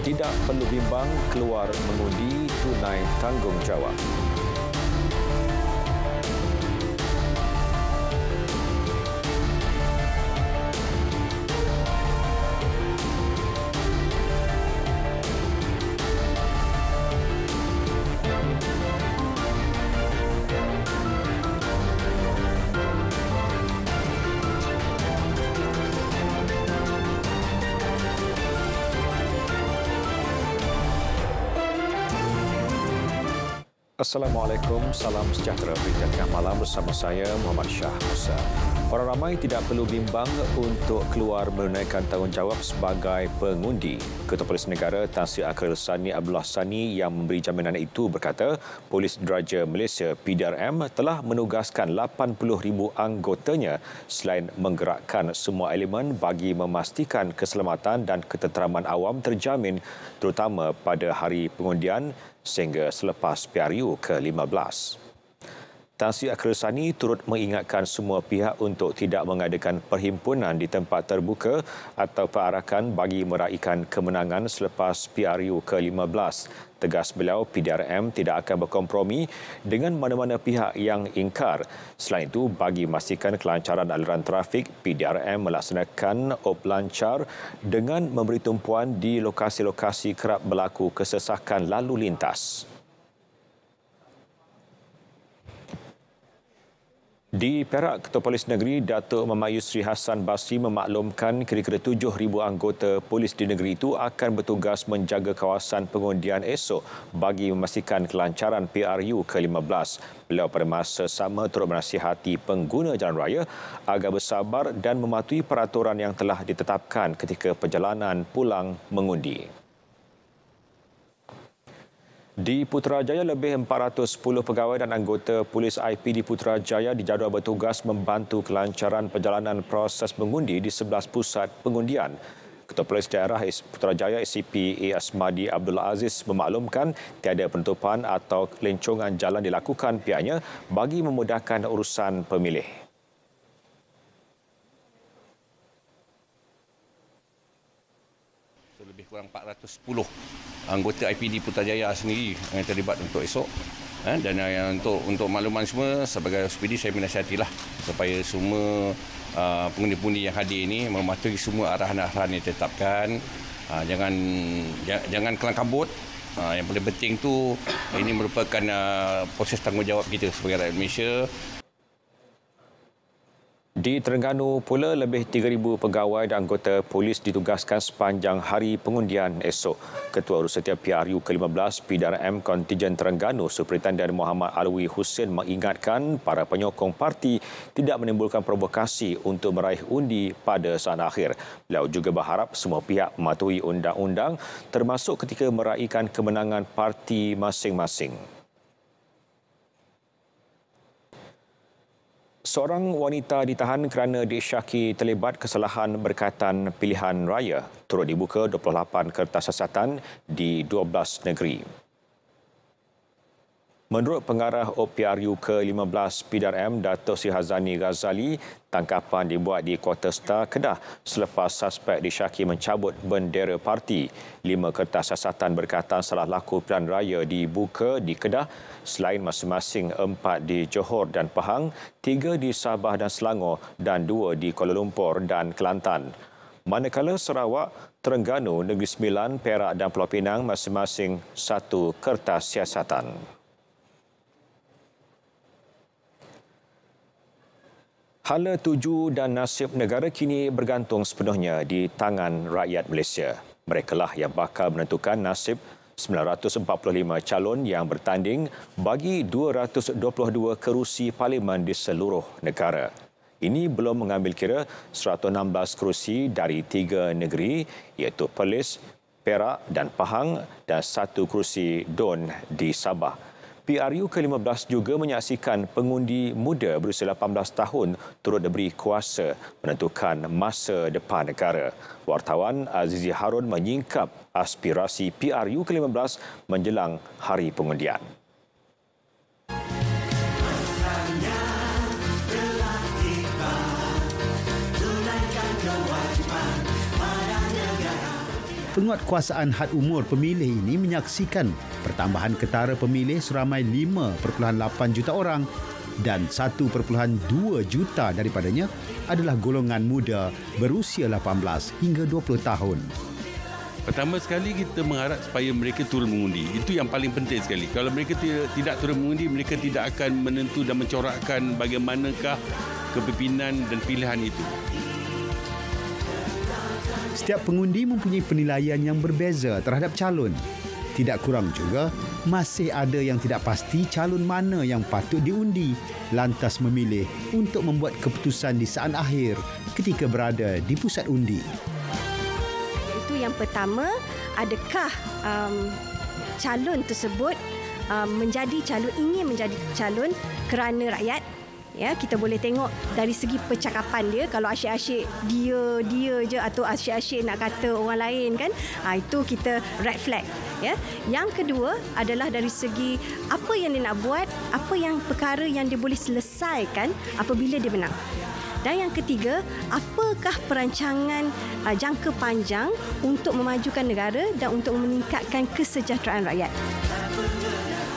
Tidak perlu bimbang keluar mengundi tunai tanggungjawab. Assalamualaikum, salam sejahtera. Berita tengah malam bersama saya, Muhammad Shah Musa. Orang ramai tidak perlu bimbang untuk keluar menunaikan tanggungjawab sebagai pengundi. Ketua Polis Negara Tan Sri Akhlil Sani Abdullah Sani yang memberi jaminan itu berkata, Polis Diraja Malaysia PDRM telah menugaskan 80,000 anggotanya selain menggerakkan semua elemen bagi memastikan keselamatan dan ketenteraman awam terjamin terutama pada hari pengundian sehingga selepas PRU ke-15. Tan Sri Akhlil Sani turut mengingatkan semua pihak untuk tidak mengadakan perhimpunan di tempat terbuka atau perarakan bagi meraihkan kemenangan selepas PRU ke-15. Tegas beliau, PDRM tidak akan berkompromi dengan mana-mana pihak yang ingkar. Selain itu, bagi memastikan kelancaran aliran trafik, PDRM melaksanakan op lancar dengan memberi tumpuan di lokasi-lokasi kerap berlaku kesesakan lalu lintas. Di Perak, Ketua Polis Negeri Datuk Muhammad Yusri Hassan Basri memaklumkan kira-kira 7,000 anggota polis di negeri itu akan bertugas menjaga kawasan pengundian esok bagi memastikan kelancaran PRU ke-15. Beliau pada masa sama turut menasihati pengguna jalan raya agar bersabar dan mematuhi peraturan yang telah ditetapkan ketika perjalanan pulang mengundi. Di Putrajaya, lebih 410 pegawai dan anggota polis IP di Putrajaya dijadual bertugas membantu kelancaran perjalanan proses mengundi di 11 pusat pengundian. Ketua Polis Daerah Putrajaya ACP A. Asmadi Abdul Aziz memaklumkan tiada penutupan atau kelencongan jalan dilakukan pihaknya bagi memudahkan urusan pemilih. Lebih kurang 410 anggota IPD Putrajaya sendiri yang terlibat untuk esok. Dan untuk makluman semua, sebagai SPD saya menasihatilah supaya semua pengundi-pengundi yang hadir ini mematuhi semua arahan-arahan yang ditetapkan. Jangan kelang kabut. Yang paling penting tu ini merupakan proses tanggungjawab kita sebagai rakyat Malaysia. Di Terengganu pula, lebih 3,000 pegawai dan anggota polis ditugaskan sepanjang hari pengundian esok. Ketua Urusantia PRU ke-15 PDRM Kontijen Terengganu Superintendent Muhammad Alwi Hussein mengingatkan para penyokong parti tidak menimbulkan provokasi untuk meraih undi pada saat akhir. Beliau juga berharap semua pihak mematuhi undang-undang termasuk ketika meraihkan kemenangan parti masing-masing. Seorang wanita ditahan kerana disyaki terlibat kesalahan berkaitan pilihan raya. Turut dibuka 28 kertas siasatan di 12 negeri. Menurut pengarah OPRU ke-15 PDRM Datuk Sri Hazani Ghazali, tangkapan dibuat di Kota Star, Kedah selepas suspek disyaki mencabut bendera parti. 5 kertas siasatan berkaitan salah laku pilihan raya dibuka di Kedah selain masing-masing 4 di Johor dan Pahang, 3 di Sabah dan Selangor dan 2 di Kuala Lumpur dan Kelantan. Manakala Sarawak, Terengganu, Negeri Sembilan, Perak dan Pulau Pinang masing-masing 1 kertas siasatan. Hala tuju dan nasib negara kini bergantung sepenuhnya di tangan rakyat Malaysia. Merekalah yang bakal menentukan nasib 945 calon yang bertanding bagi 222 kerusi parlimen di seluruh negara. Ini belum mengambil kira 116 kerusi dari 3 negeri iaitu Perlis, Perak dan Pahang dan 1 kerusi DUN di Sabah. PRU ke-15 juga menyaksikan pengundi muda berusia 18 tahun turut diberi kuasa menentukan masa depan negara. Wartawan Azizi Harun menyingkap aspirasi PRU ke-15 menjelang hari pengundian. Penguatkuasaan had umur pemilih ini menyaksikan pertambahan ketara pemilih seramai 5.8 juta orang dan 1.2 juta daripadanya adalah golongan muda berusia 18 hingga 20 tahun. Pertama sekali kita mengharap supaya mereka turun mengundi. Itu yang paling penting sekali. Kalau mereka tidak turun mengundi, mereka tidak akan menentu dan mencorakkan bagaimanakah kepimpinan dan pilihan itu. Setiap pengundi mempunyai penilaian yang berbeza terhadap calon. Tidak kurang juga, masih ada yang tidak pasti calon mana yang patut diundi, lantas memilih untuk membuat keputusan di saat akhir ketika berada di pusat undi. Itu yang pertama, adakah calon tersebut ingin menjadi calon kerana rakyat? Ya, kita boleh tengok dari segi percakapan dia. Kalau asyik-asyik dia je atau asyik-asyik nak kata orang lain kan, itu kita red flag. Ya. Yang kedua adalah dari segi apa yang dia nak buat, apa yang perkara yang dia boleh selesaikan apabila dia menang. Dan yang ketiga, apakah perancangan jangka panjang untuk memajukan negara dan untuk meningkatkan kesejahteraan rakyat.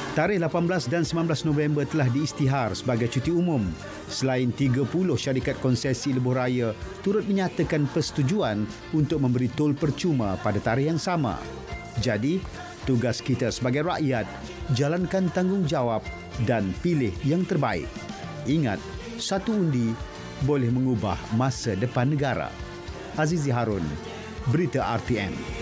Tarikh 18 dan 19 November telah diisytihar sebagai cuti umum. Selain 30 syarikat konsesi lebuh raya turut menyatakan persetujuan untuk memberi tol percuma pada tarikh yang sama. Jadi, tugas kita sebagai rakyat, jalankan tanggungjawab dan pilih yang terbaik. Ingat, satu undi boleh mengubah masa depan negara. Azizi Harun, Berita RTM.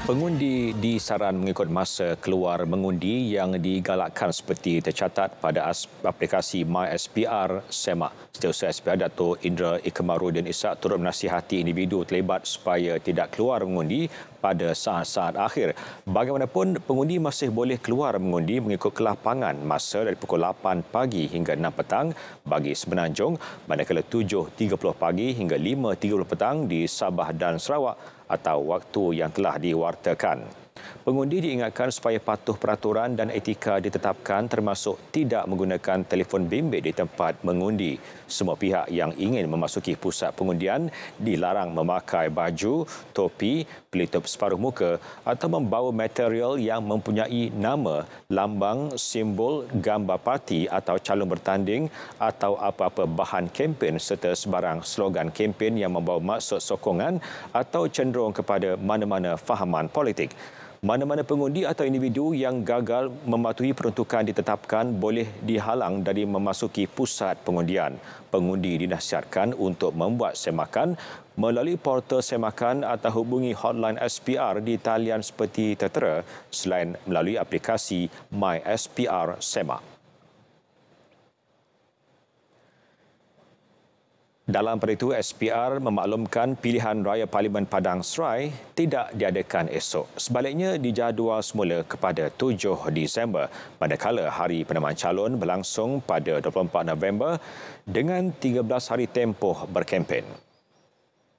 Pengundi disaran mengikut masa keluar mengundi yang digalakkan seperti tercatat pada aplikasi MySPR SEMA. Setiausaha SPR Dato' Indra Ikemaruddin Ishak turut menasihati individu terlibat supaya tidak keluar mengundi pada saat-saat akhir. Bagaimanapun, pengundi masih boleh keluar mengundi mengikut kelapangan masa dari pukul 8 pagi hingga 6 petang bagi Semenanjung, manakala 7.30 pagi hingga 5.30 petang di Sabah dan Sarawak atau waktu yang telah diwartakan. Pengundi diingatkan supaya patuh peraturan dan etika ditetapkan termasuk tidak menggunakan telefon bimbit di tempat mengundi. Semua pihak yang ingin memasuki pusat pengundian dilarang memakai baju, topi, pelitup separuh muka atau membawa material yang mempunyai nama, lambang, simbol, gambar parti atau calon bertanding atau apa-apa bahan kempen serta sebarang slogan kempen yang membawa maksud sokongan atau cenderung kepada mana-mana fahaman politik. Mana-mana pengundi atau individu yang gagal mematuhi peruntukan ditetapkan boleh dihalang dari memasuki pusat pengundian. Pengundi dinasihatkan untuk membuat semakan melalui portal semakan atau hubungi hotline SPR di talian seperti tertera selain melalui aplikasi MySPR SEMA. Dalam pada itu, SPR memaklumkan pilihan raya Parlimen Padang Serai tidak diadakan esok. Sebaliknya, dijadual semula kepada 7 Disember, manakala hari penamaan calon berlangsung pada 24 November dengan 13 hari tempoh berkempen.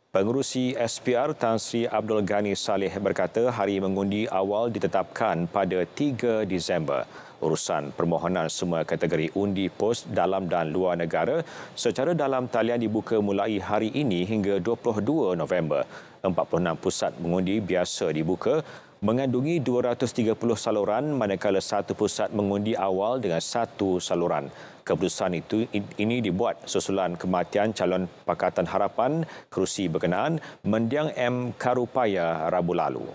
Pengerusi SPR Tan Sri Abdul Ghani Saleh berkata hari mengundi awal ditetapkan pada 3 Disember. Urusan permohonan semua kategori undi pos dalam dan luar negara secara dalam talian dibuka mulai hari ini hingga 22 November. 46 pusat mengundi biasa dibuka mengandungi 230 saluran manakala satu pusat mengundi awal dengan satu saluran. Keputusan ini dibuat susulan kematian calon Pakatan Harapan kerusi berkenaan Mendiang M. Karupaya Rabu lalu.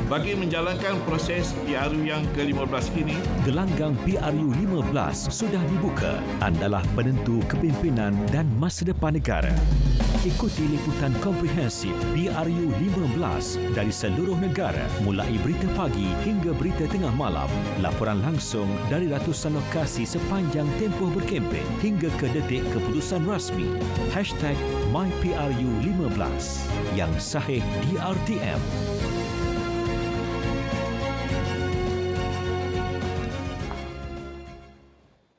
Bagi menjalankan proses PRU yang ke-15 ini, gelanggang PRU 15 sudah dibuka. Andalah penentu kepimpinan dan masa depan negara. Ikuti liputan komprehensif PRU 15 dari seluruh negara mulai berita pagi hingga berita tengah malam. Laporan langsung dari ratusan lokasi sepanjang tempoh berkempen hingga ke detik keputusan rasmi. #MyPRU15 yang sahih di RTM.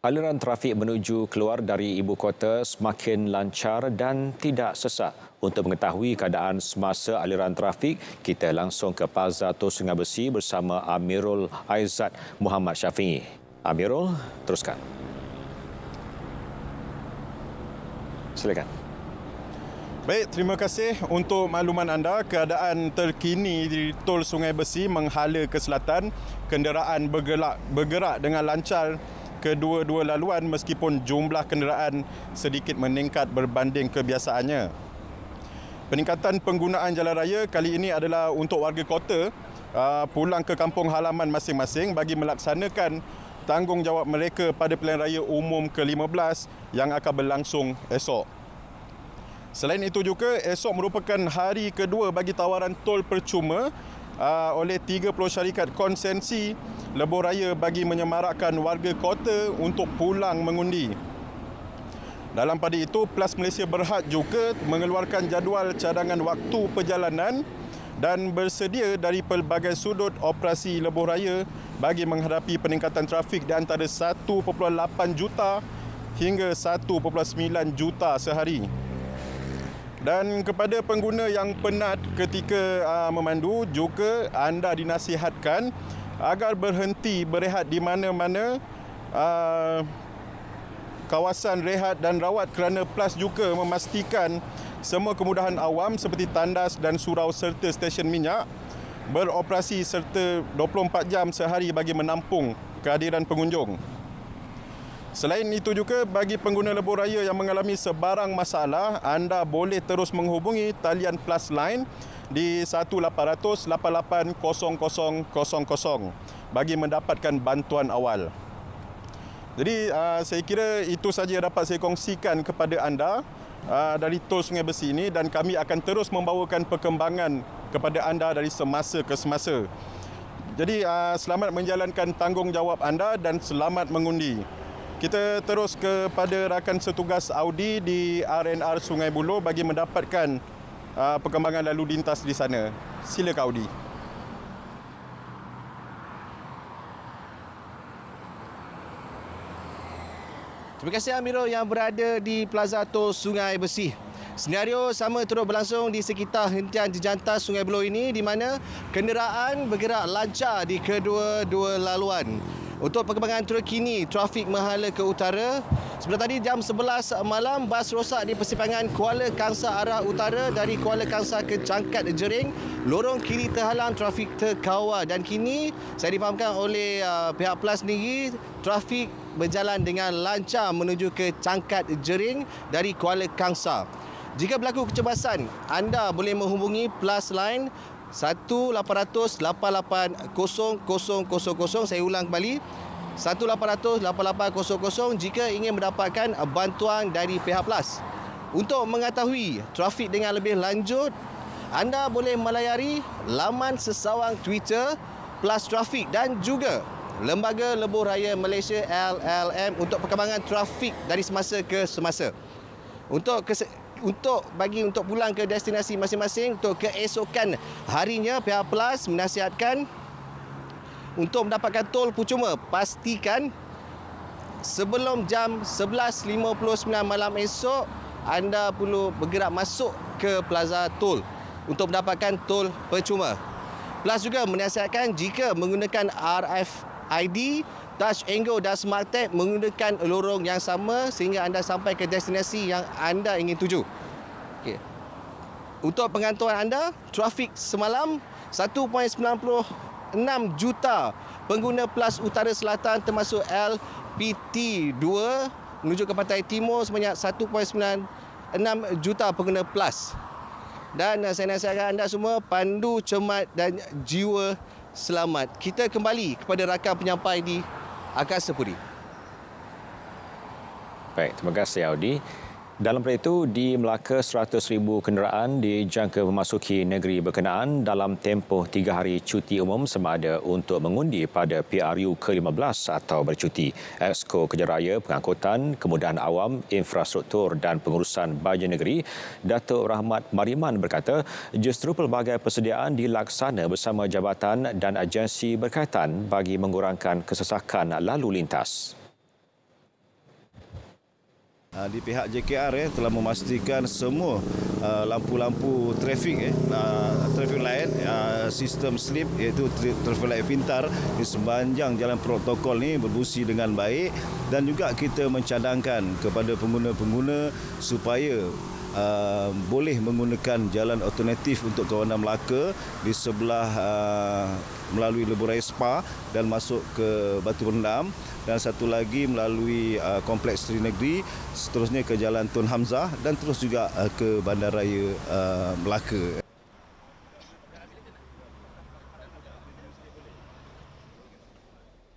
aliran trafik menuju keluar dari ibu kota semakin lancar dan tidak sesak. Untuk mengetahui keadaan semasa aliran trafik, kita langsung ke Plaza Tol Sungai Besi bersama Amirul Aizat Muhammad Syafiee. Amirul, teruskan. Silakan. Baik, terima kasih untuk makluman anda. Keadaan terkini di Tol Sungai Besi menghala ke selatan. Kenderaan bergerak dengan lancar kedua-dua laluan meskipun jumlah kenderaan sedikit meningkat berbanding kebiasaannya. Peningkatan penggunaan jalan raya kali ini adalah untuk warga kota pulang ke kampung halaman masing-masing bagi melaksanakan tanggungjawab mereka pada pilihan raya umum ke-15 yang akan berlangsung esok. Selain itu juga, esok merupakan hari kedua bagi tawaran tol percuma oleh 30 syarikat konsensi lebuh raya bagi menyemarakkan warga kota untuk pulang mengundi. Dalam pada itu, Plus Malaysia Berhad juga mengeluarkan jadual cadangan waktu perjalanan dan bersedia dari pelbagai sudut operasi lebuh raya bagi menghadapi peningkatan trafik di antara 1.8 juta hingga 1.9 juta sehari. Dan kepada pengguna yang penat ketika memandu, juga anda dinasihatkan agar berhenti berehat di mana-mana kawasan rehat dan rawat kerana Plus juga memastikan semua kemudahan awam seperti tandas dan surau serta stesen minyak beroperasi serta 24 jam sehari bagi menampung kehadiran pengunjung. Selain itu juga, bagi pengguna lebuh raya yang mengalami sebarang masalah, anda boleh terus menghubungi talian Plus Line di 1800 88 0000 bagi mendapatkan bantuan awal. Jadi saya kira itu saja yang dapat saya kongsikan kepada anda dari Tol Sungai Besi ini, dan kami akan terus membawakan perkembangan kepada anda dari semasa ke semasa. Jadi selamat menjalankan tanggungjawab anda dan selamat mengundi. Kita terus kepada rakan setugas Audi di RNR Sungai Buloh bagi mendapatkan perkembangan lalu lintas di sana. Silakan Audi. Terima kasih Amirul yang berada di Plaza Tol Sungai Besi. Senario sama turut berlangsung di sekitar hentian jejantas Sungai Buloh ini, di mana kenderaan bergerak lancar di kedua-dua laluan. Untuk perkembangan terkini, trafik menghala ke utara. Sebentar tadi jam 11 malam, bas rosak di persimpangan Kuala Kangsar arah utara dari Kuala Kangsar ke Cangkat Jering. Lorong kiri terhalang, trafik terkawal. Dan kini saya difahamkan oleh pihak Plus sendiri, trafik berjalan dengan lancar menuju ke Cangkat Jering dari Kuala Kangsar. Jika berlaku kecemasan, anda boleh menghubungi Plus Line 1800 88 0000. Saya ulang kembali, 1800 88 0000 jika ingin mendapatkan bantuan dari pihak Plus. Untuk mengetahui trafik dengan lebih lanjut, anda boleh melayari laman sesawang Twitter Plus Trafik dan juga Lembaga Lebuh Raya Malaysia LLM untuk perkembangan trafik dari semasa ke semasa. Untuk pulang ke destinasi masing-masing, untuk keesokan harinya, pihak Plus menasihatkan untuk mendapatkan tol percuma, pastikan sebelum jam 11.59 malam esok anda perlu bergerak masuk ke Plaza Tol untuk mendapatkan tol percuma. Plus juga menasihatkan jika menggunakan RFID, Touch and Go dan Smart Tag, menggunakan lorong yang sama sehingga anda sampai ke destinasi yang anda ingin tuju. Okay. Untuk pengantuan anda, trafik semalam 1.96 juta pengguna Plus Utara Selatan termasuk LPT2 menuju ke Pantai Timur sebanyak 1.96 juta pengguna Plus. Dan saya nasihatkan anda semua pandu cermat dan jiwa selamat. Kita kembali kepada rakan penyampai di Angkasa Puri. Baik, terima kasih Audi. Dalam pada itu, di Melaka 100,000 kenderaan dijangka memasuki negeri berkenaan dalam tempoh 3 hari cuti umum sama ada untuk mengundi pada PRU ke-15 atau bercuti. Exco Kejaraya Pengangkutan, Kemudahan Awam, Infrastruktur dan Pengurusan Bajet Negeri, Datuk Rahmat Mariman berkata, justru pelbagai persediaan dilaksana bersama jabatan dan agensi berkaitan bagi mengurangkan kesesakan lalu lintas. di pihak JKR telah memastikan semua lampu-lampu trafik trafik light, sistem slip iaitu trafik light pintar di sepanjang jalan protokol ni berfungsi dengan baik, dan juga kita mencadangkan kepada pengguna-pengguna supaya boleh menggunakan jalan alternatif untuk kawanan Melaka di sebelah melalui Lebuh Raya Spa dan masuk ke Batu Rendam, dan satu lagi melalui Kompleks Seri Negeri, seterusnya ke Jalan Tun Hamzah dan terus juga ke Bandaraya Melaka.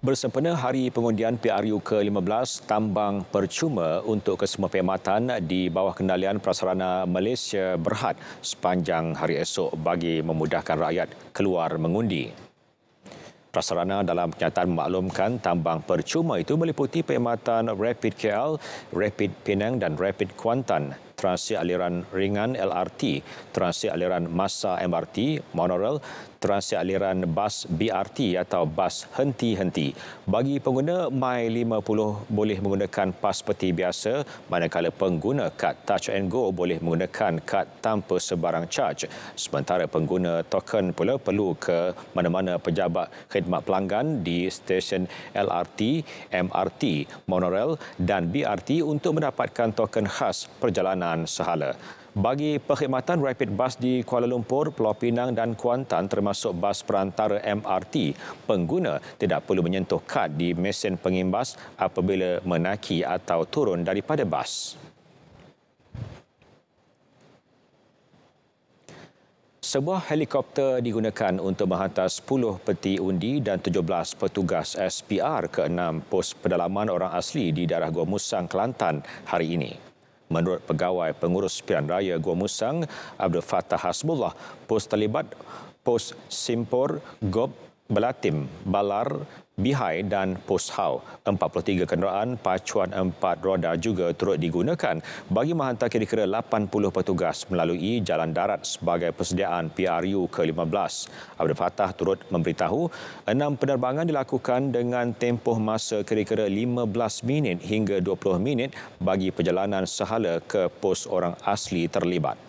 Bersempena Hari Pengundian PRU ke-15, tambang percuma untuk kesemua perkhidmatan di bawah kendalian Prasarana Malaysia Berhad sepanjang hari esok bagi memudahkan rakyat keluar mengundi. Prasarana dalam kenyataan memaklumkan tambang percuma itu meliputi perkhidmatan Rapid KL, Rapid Penang dan Rapid Kuantan, transit aliran ringan LRT, transit aliran massa MRT, monorail, transit aliran bas BRT atau bas henti-henti. Bagi pengguna My50 boleh menggunakan pas peti biasa, manakala pengguna kad Touch and Go boleh menggunakan kad tanpa sebarang charge. Sementara pengguna token pula perlu ke mana-mana pejabat khidmat pelanggan di stesen LRT, MRT, monorail dan BRT untuk mendapatkan token khas perjalanan sehala. Bagi perkhidmatan Rapid Bus di Kuala Lumpur, Pulau Pinang dan Kuantan termasuk bas perantara MRT, pengguna tidak perlu menyentuh kad di mesin pengimbas apabila menaiki atau turun daripada bas. Sebuah helikopter digunakan untuk menghantar 10 peti undi dan 17 petugas SPR ke 6 pos pedalaman orang asli di daerah Gua Musang, Kelantan hari ini. Menurut Pegawai Pengurus Pilihan Raya Gua Musang, Abdul Fattah Hasbullah, pos terlibat pos Simpor, Gob, Belatim, Balar, Bihai dan pos Hau. 43 kenderaan pacuan 4 roda juga turut digunakan bagi menghantar kira-kira 80 petugas melalui jalan darat sebagai persediaan PRU ke-15. Abdul Fattah turut memberitahu 6 penerbangan dilakukan dengan tempoh masa kira-kira 15 minit hingga 20 minit bagi perjalanan sehala ke pos orang asli terlibat.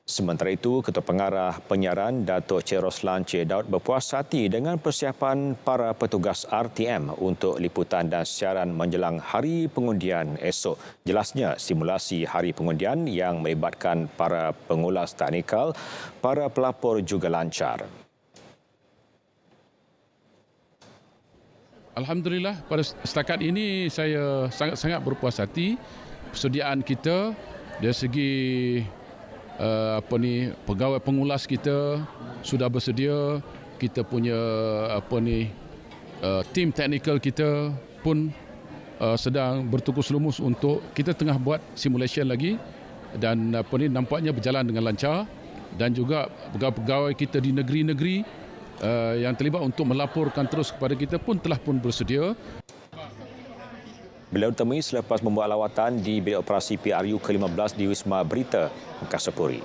Sementara itu, Ketua Pengarah Penyiaran Datuk Cik Roslan Cik Daud berpuas hati dengan persiapan para petugas RTM untuk liputan dan siaran menjelang Hari Pengundian esok. Jelasnya, simulasi Hari Pengundian yang melibatkan para pengulas teknikal, para pelapor juga lancar. Alhamdulillah, pada setakat ini saya sangat-sangat berpuas hati. Persediaan kita dari segi pegawai pengulas kita sudah bersedia, kita punya tim teknikal kita pun sedang bertukus lumus untuk kita tengah buat simulation lagi, dan nampaknya berjalan dengan lancar, dan juga pegawai-pegawai kita di negeri-negeri yang terlibat untuk melaporkan terus kepada kita pun telah bersedia. Beliau ditemui selepas membuat lawatan di bilik operasi PRU ke-15 di Wisma Berita, Angkasa Puri.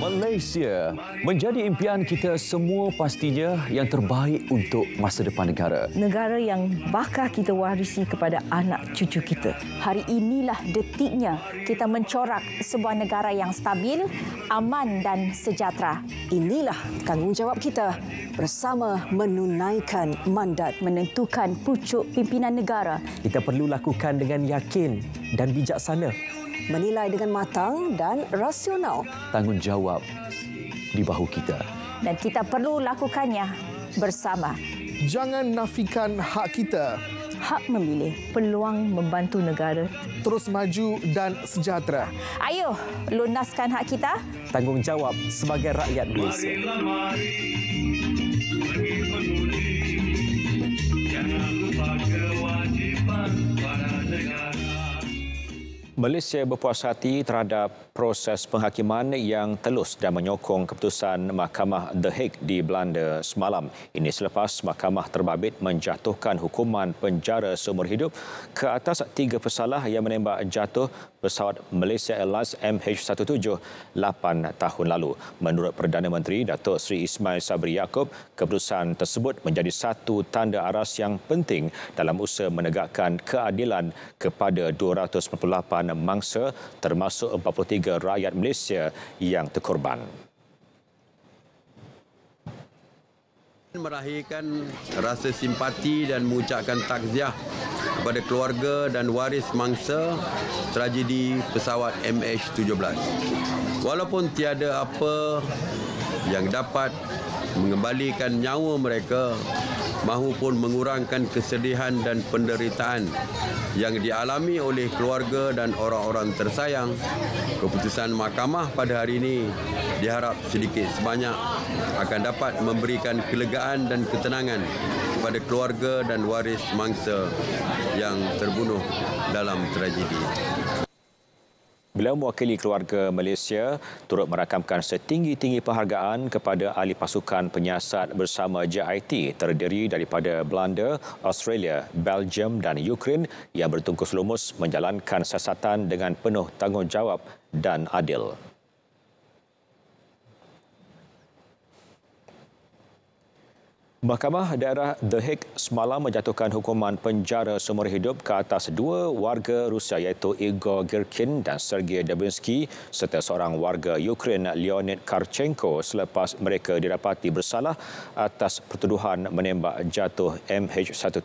Malaysia menjadi impian kita semua, pastinya yang terbaik untuk masa depan negara. Negara yang bakal kita warisi kepada anak cucu kita. Hari inilah detiknya kita mencorak sebuah negara yang stabil, aman dan sejahtera. Inilah tanggungjawab kita bersama menunaikan mandat, menentukan pucuk pimpinan negara. Kita perlu lakukan dengan yakin dan bijaksana, menilai dengan matang dan rasional. Tanggungjawab di bahu kita. Dan kita perlu lakukannya bersama. Jangan nafikan hak kita. Hak memilih, peluang membantu negara terus maju dan sejahtera. Ayo, lunaskan hak kita. Tanggungjawab sebagai rakyat Malaysia. Jangan lupa kewajiban para negara. Malaysia berpuas hati terhadap proses penghakiman yang telus dan menyokong keputusan Mahkamah The Hague di Belanda semalam. Ini selepas Mahkamah terbabit menjatuhkan hukuman penjara seumur hidup ke atas 3 pesalah yang menembak jatuh pesawat Malaysia Airlines MH17 8 tahun lalu. Menurut Perdana Menteri Datuk Seri Ismail Sabri Yaakob, keputusan tersebut menjadi satu tanda aras yang penting dalam usaha menegakkan keadilan kepada 298 mangsa termasuk 43 rakyat Malaysia yang terkorban. Merahirkan rasa simpati dan mengucapkan takziah kepada keluarga dan waris mangsa tragedi pesawat MH17. Walaupun tiada apa yang dapat mengembalikan nyawa mereka mahupun mengurangkan kesedihan dan penderitaan yang dialami oleh keluarga dan orang-orang tersayang, keputusan mahkamah pada hari ini diharap sedikit sebanyak akan dapat memberikan kelegaan dan ketenangan kepada keluarga dan waris mangsa yang terbunuh dalam tragedi. Beliau mewakili keluarga Malaysia turut merakamkan setinggi-tinggi penghargaan kepada ahli pasukan penyiasat bersama JIT terdiri daripada Belanda, Australia, Belgium dan Ukraine yang bertungkus lumus menjalankan siasatan dengan penuh tanggungjawab dan adil. Mahkamah Daerah The Hague semalam menjatuhkan hukuman penjara seumur hidup ke atas 2 warga Rusia iaitu Igor Girkin dan Sergei Debinsky serta seorang warga Ukraine Leonid Karchenko selepas mereka didapati bersalah atas pertuduhan menembak jatuh MH17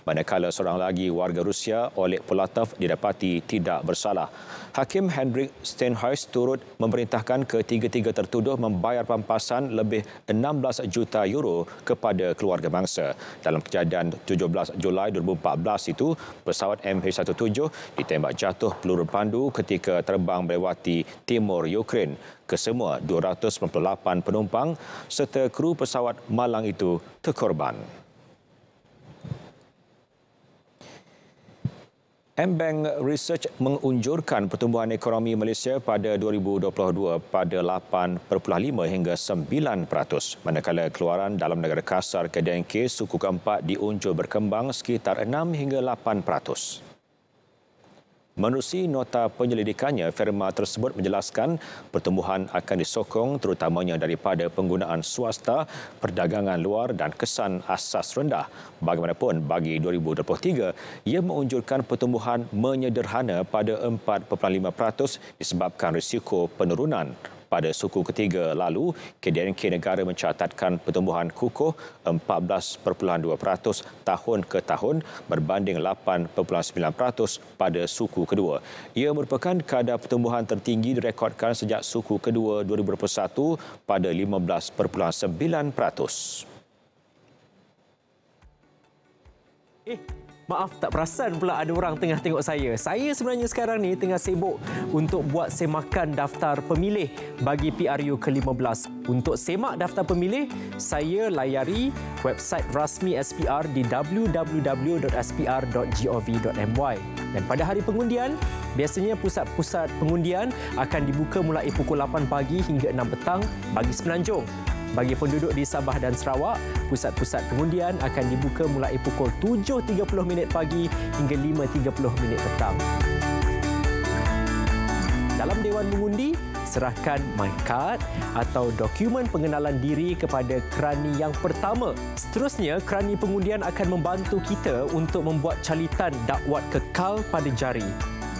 manakala seorang lagi warga Rusia Oleg Polatov didapati tidak bersalah. Hakim Hendrik Steinhuis turut memerintahkan ketiga-tiga tertuduh membayar pampasan lebih 16 juta euro kepada keluarga mangsa. Dalam kejadian 17 Julai 2014 itu, pesawat MH17 ditembak jatuh peluru pandu ketika terbang melewati timur Ukraine. Kesemua 298 penumpang serta kru pesawat malang itu terkorban. M-Bank Research mengunjurkan pertumbuhan ekonomi Malaysia pada 2022 pada 8.5 hingga 9%, manakala keluaran dalam negara kasar KDNK suku keempat diunjur berkembang sekitar 6 hingga 8%. Menerusi nota penyelidikannya, firma tersebut menjelaskan pertumbuhan akan disokong terutamanya daripada penggunaan swasta, perdagangan luar dan kesan asas rendah. Bagaimanapun, bagi 2023, ia menunjukkan pertumbuhan menyederhana pada 4.5% disebabkan risiko penurunan. Pada suku ketiga lalu, KDNK negara mencatatkan pertumbuhan kukuh 14.2% tahun ke tahun berbanding 8.9% pada suku kedua. Ia merupakan kadar pertumbuhan tertinggi direkodkan sejak suku kedua 2021 pada 15.9%. Maaf, tak perasan pula ada orang tengah tengok saya. Saya sebenarnya sekarang ni tengah sibuk untuk buat semakan daftar pemilih bagi PRU ke-15. Untuk semak daftar pemilih, saya layari website rasmi SPR di www.spr.gov.my. Dan pada hari pengundian, biasanya pusat-pusat pengundian akan dibuka mulai pukul 8 pagi hingga 6 petang bagi Semenanjung. Bagi penduduk di Sabah dan Sarawak, pusat-pusat pengundian akan dibuka mulai pukul 7.30 pagi hingga 5.30 petang. Dalam Dewan Mengundi, serahkan my card atau dokumen pengenalan diri kepada kerani yang pertama. Seterusnya, kerani pengundian akan membantu kita untuk membuat calitan dakwat kekal pada jari.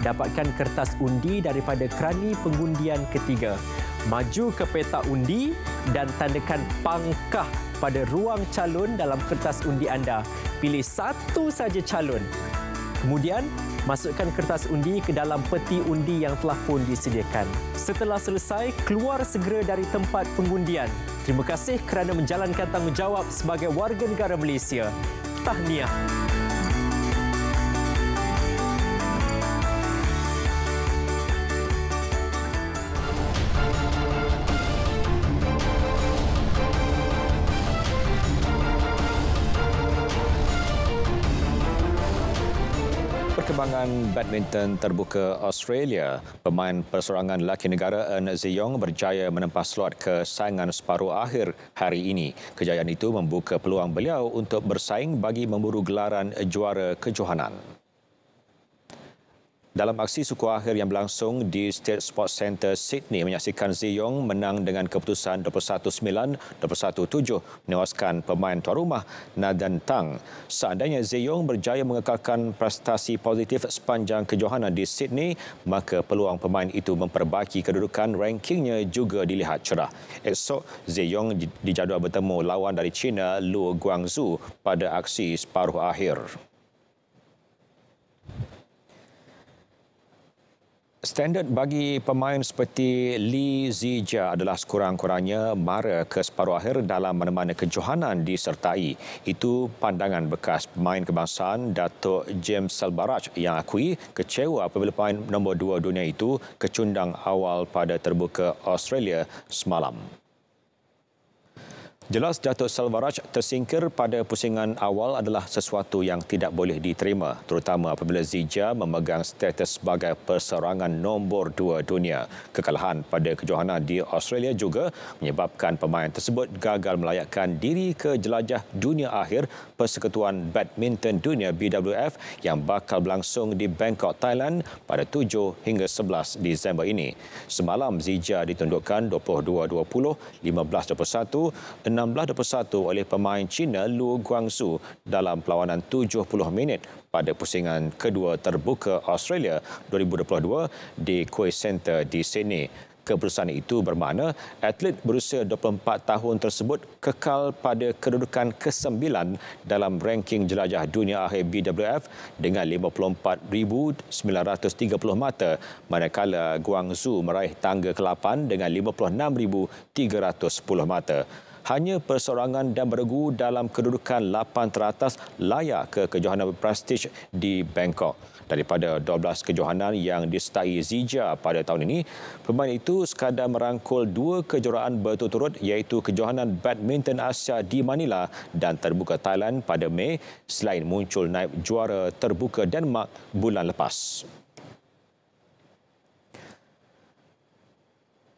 Dapatkan kertas undi daripada kerani pengundian ketiga. Maju ke petak undi dan tandakan pangkah pada ruang calon dalam kertas undi anda. Pilih satu saja calon. Kemudian, masukkan kertas undi ke dalam peti undi yang telah pun disediakan. Setelah selesai, keluar segera dari tempat pengundian. Terima kasih kerana menjalankan tanggungjawab sebagai warga negara Malaysia. Tahniah. Perkembangan badminton terbuka Australia, pemain perseorangan lelaki negara Eun Ziyong berjaya menempah slot ke saingan separuh akhir hari ini. Kejayaan itu membuka peluang beliau untuk bersaing bagi memburu gelaran juara kejohanan. Dalam aksi suku akhir yang berlangsung di State Sports Centre Sydney, menyaksikan Ziyong menang dengan keputusan 21-9, 21-7 menewaskan pemain tuan rumah Nathan Tang. Seandainya Ziyong berjaya mengekalkan prestasi positif sepanjang kejohanan di Sydney, maka peluang pemain itu memperbaiki kedudukan rankingnya juga dilihat cerah. Esok, Ziyong dijadual bertemu lawan dari China Luo Guangzhou pada aksi separuh akhir. Standard bagi pemain seperti Li Zijia adalah sekurang-kurangnya mara ke separuh akhir dalam mana-mana kejohanan disertai. Itu pandangan bekas pemain kebangsaan Datuk James Salbaraj yang akui kecewa apabila pemain nombor 2 dunia itu kecundang awal pada terbuka Australia semalam. Jelas Datuk Salvaraj tersingkir pada pusingan awal adalah sesuatu yang tidak boleh diterima, terutama apabila Zijia memegang status sebagai perseorangan nombor 2 dunia. Kekalahan pada kejohanan di Australia juga menyebabkan pemain tersebut gagal melayakkan diri ke jelajah dunia akhir Persekutuan Badminton Dunia BWF yang bakal berlangsung di Bangkok, Thailand pada 7 hingga 11 Disember ini. Semalam Zijia ditundukkan 22-20, 15-21, 16-21 oleh pemain China Luo Guangzhou dalam perlawanan 70 minit pada pusingan kedua terbuka Australia 2022 di Quay Centre di Sydney. Keputusan itu bermakna atlet berusia 24 tahun tersebut kekal pada kedudukan ke-9 dalam ranking jelajah dunia akhir BWF dengan 54,930 mata, manakala Guangzhou meraih tangga ke-8 dengan 56,310 mata. Hanya perseorangan dan beregu dalam kedudukan 8 teratas layak ke kejohanan berprestij di Bangkok. Daripada 12 kejohanan yang disertai Zijia pada tahun ini, pemain itu sekadar merangkul 2 kejuaraan berturut-turut iaitu kejohanan badminton Asia di Manila dan terbuka Thailand pada Mei, selain muncul naib juara terbuka Denmark bulan lepas.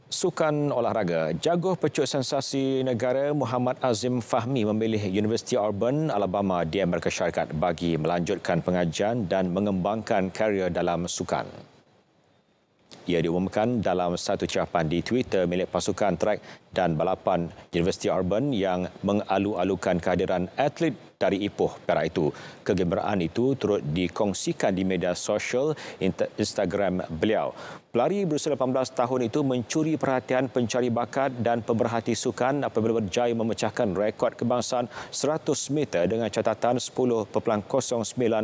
Sukan olahraga, jaguh pecut sensasi negara Muhammad Azim Fahmi memilih Universiti Auburn, Alabama di Amerika Syarikat bagi melanjutkan pengajian dan mengembangkan karier dalam sukan. Ia diumumkan dalam satu ucapan di Twitter milik pasukan trek dan balapan Universiti Auburn yang mengalu-alukan kehadiran atlet dari Ipoh Perak itu. Kegembiraan itu turut dikongsikan di media sosial Instagram beliau. Pelari berusia 18 tahun itu mencuri perhatian pencari bakat dan pemerhati sukan apabila berjaya memecahkan rekod kebangsaan 100 meter dengan catatan 10.09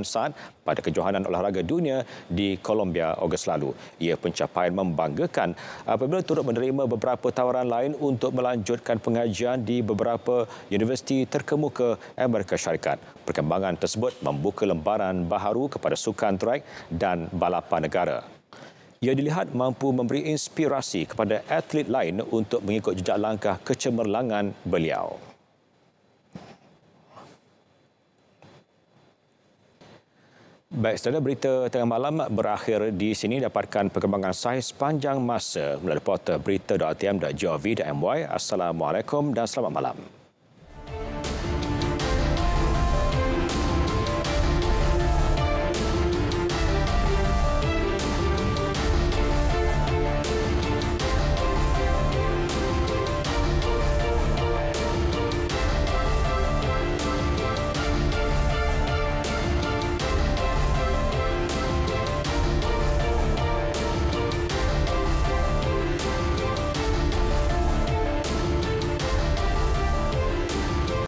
saat pada kejohanan olahraga dunia di Colombia Ogos lalu. Ia pencapaian membanggakan apabila turut menerima beberapa tawaran lain untuk melanjutkan pengajian di beberapa universiti terkemuka Amerika Syarikat. Perkembangan tersebut membuka lembaran baharu kepada sukan trek dan balapan negara. Ia dilihat mampu memberi inspirasi kepada atlet lain untuk mengikut jejak langkah kecemerlangan beliau. Baik, saudara, berita tengah malam berakhir di sini. Dapatkan perkembangan sahih sepanjang masa melalui portal berita.tm.gov.my. Assalamualaikum dan selamat malam.